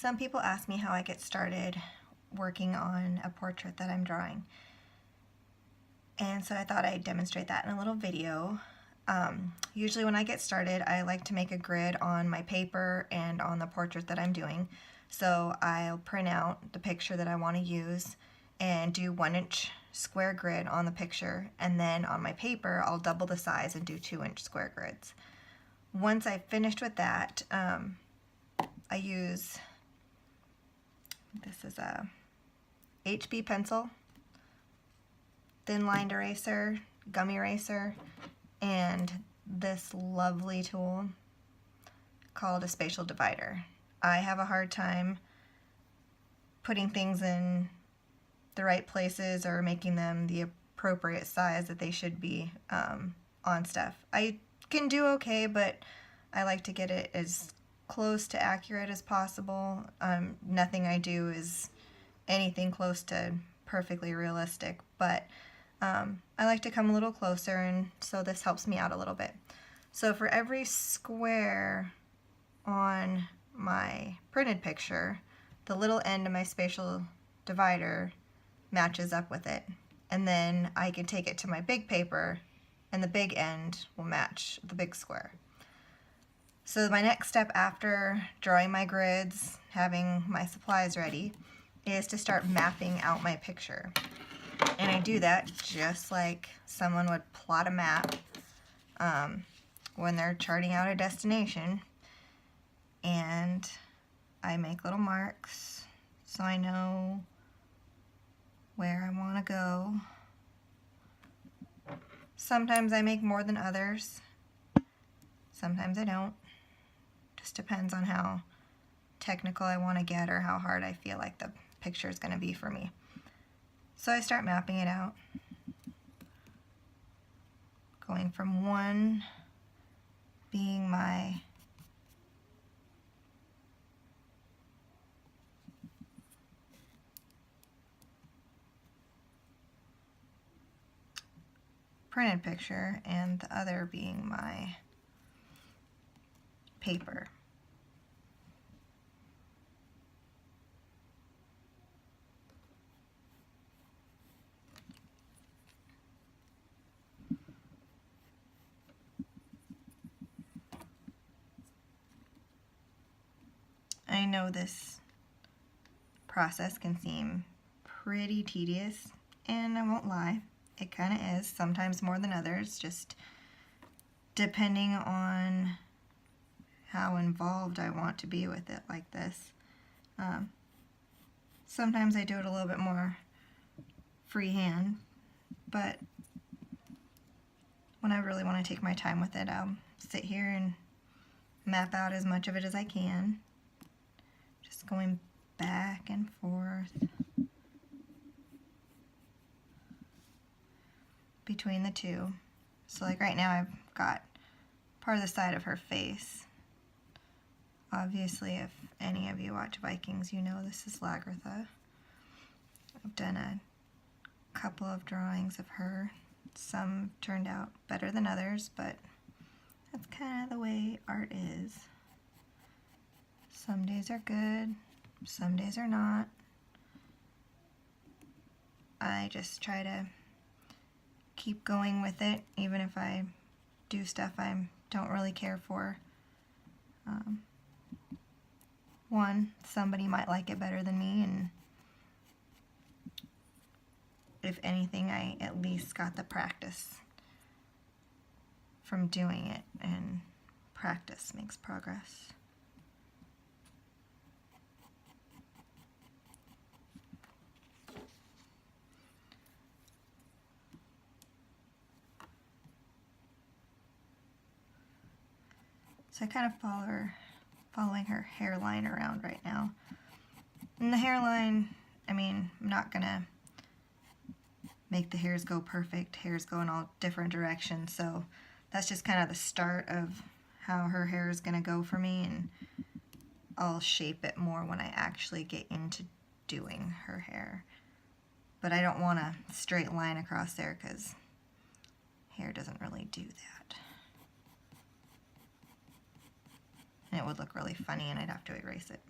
Some people ask me how I get started working on a portrait that I'm drawing. And so I thought I'd demonstrate that in a little video. Usually when I get started, I like to make a grid on my paper and on the portrait that I'm doing. So I'll print out the picture that I want to use and do 1-inch square grid on the picture, and then on my paper I'll double the size and do 2-inch square grids. Once I've finished with that, I use, this is a HB pencil, thin lined eraser, gummy eraser, and this lovely tool called a Spacial Divider. I have a hard time putting things in the right places or making them the appropriate size that they should be on stuff. I can do okay, but I like to get it as close to accurate as possible. Nothing I do is anything close to perfectly realistic, but I like to come a little closer, and so this helps me out a little bit. So for every square on my printed picture, the little end of my Spacial Divider matches up with it, and then I can take it to my big paper and the big end will match the big square. So my next step after drawing my grids, having my supplies ready, is to start mapping out my picture. And I do that just like someone would plot a map when they're charting out a destination. And I make little marks so I know where I want to go. Sometimes I make more than others. Sometimes I don't. Just depends on how technical I want to get or how hard I feel like the picture is going to be for me. So I start mapping it out, going from 1 being my printed picture and the other being my paper. I know this process can seem pretty tedious, and I won't lie, it kind of is, sometimes more than others, just depending on how involved I want to be with it like this. Sometimes I do it a little bit more freehand, but when I really want to take my time with it, I'll sit here and map out as much of it as I can, just going back and forth between the two. So like right now I've got part of the side of her face. Obviously, if any of you watch Vikings, you know this is Lagertha. I've done a couple of drawings of her. Some turned out better than others, but that's kind of the way art is. Some days are good, some days are not. I just try to keep going with it, even if I do stuff I don't really care for. One, somebody might like it better than me, and if anything, I at least got the practice from doing it, and practice makes progress. So I kind of following her hairline around right now. And the hairline, I mean, I'm not gonna make the hairs go perfect. Hairs go in all different directions, so that's just kind of the start of how her hair is gonna go for me, and I'll shape it more when I actually get into doing her hair. But I don't want a straight line across there because hair doesn't really do that. And it would look really funny and I'd have to erase it.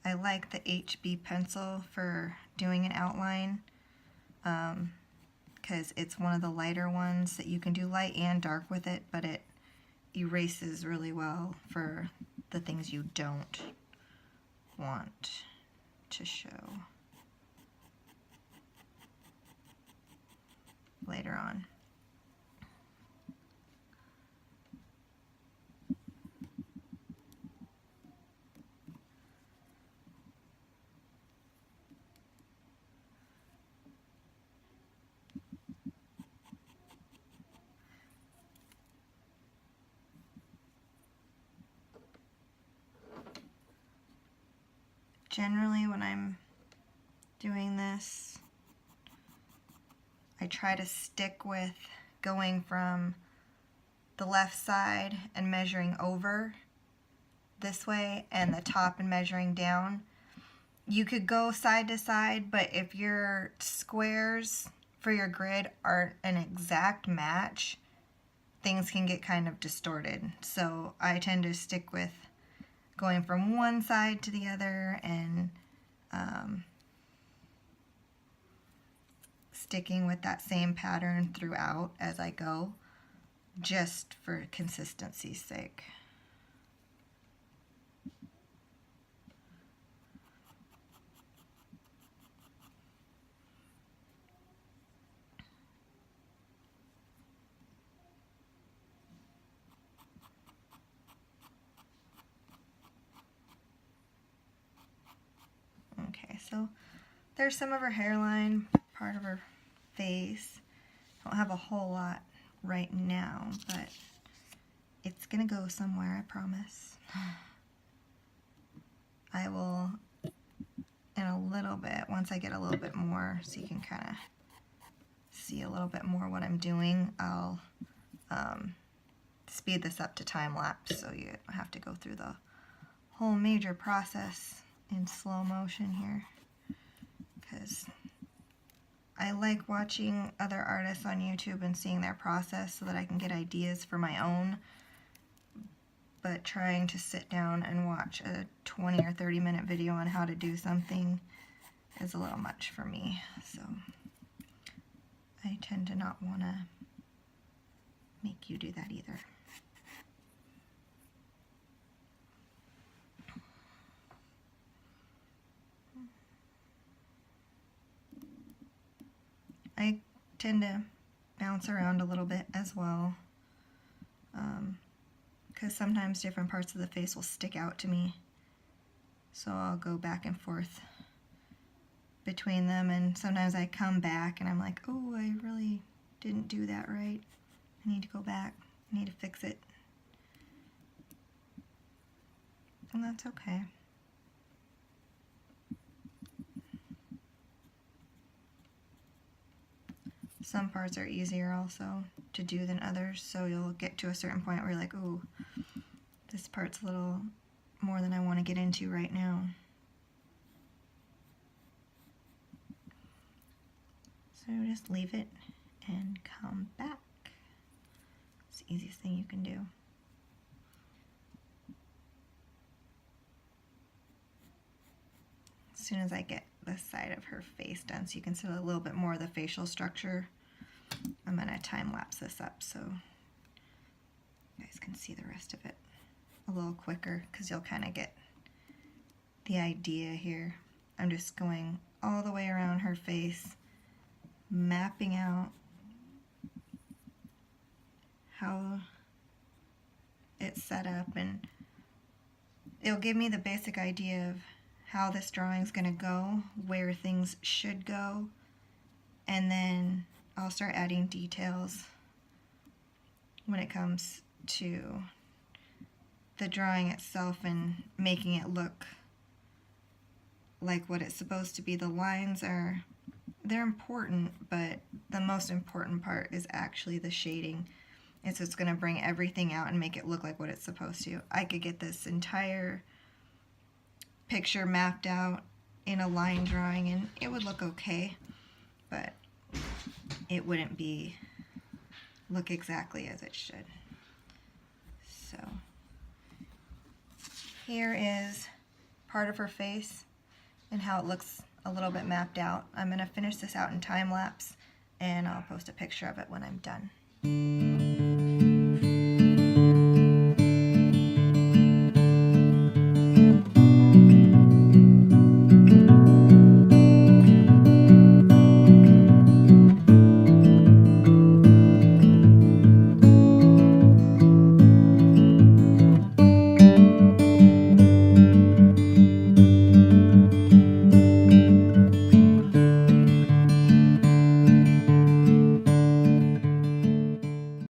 I like the HB pencil for doing an outline because it's one of the lighter ones that you can do light and dark with it, but it erases really well for the things you don't want to show later on. Generally, when I'm doing this, I try to stick with going from the left side and measuring over this way and the top and measuring down. You could go side to side, but if your squares for your grid aren't an exact match, things can get kind of distorted. So I tend to stick with going from one side to the other and sticking with that same pattern throughout as I go, just for consistency's sake. Okay, so there's some of her hairline, part of her face. I don't have a whole lot right now, but it's gonna go somewhere, I promise. I will, in a little bit, once I get a little bit more, so you can kind of see a little bit more what I'm doing, I'll speed this up to time-lapse so you don't have to go through the whole major process in slow motion here, because I like watching other artists on YouTube and seeing their process so that I can get ideas for my own, but trying to sit down and watch a 20 or 30 minute video on how to do something is a little much for me, so I tend to not want to make you do that either. I tend to bounce around a little bit as well, because sometimes different parts of the face will stick out to me, so I'll go back and forth between them, and sometimes I come back and I'm like, oh, I really didn't do that right. I need to go back. I need to fix it. And that's okay. Some parts are easier also to do than others, so you'll get to a certain point where you're like, ooh, this part's a little more than I want to get into right now. So just leave it and come back. It's the easiest thing you can do. As soon as I get this side of her face done, so you can see a little bit more of the facial structure, I'm going to time-lapse this up so you guys can see the rest of it a little quicker, because you'll kind of get the idea here. I'm just going all the way around her face, mapping out how it's set up, and it'll give me the basic idea of how this drawing is going to go, where things should go, and then I'll start adding details when it comes to the drawing itself and making it look like what it's supposed to be. The lines they're important, but the most important part is actually the shading. It's just going to bring everything out and make it look like what it's supposed to. I could get this entire picture mapped out in a line drawing and it would look okay, but it wouldn't look exactly as it should. So here is part of her face and how it looks a little bit mapped out. I'm going to finish this out in time-lapse, and I'll post a picture of it when I'm done.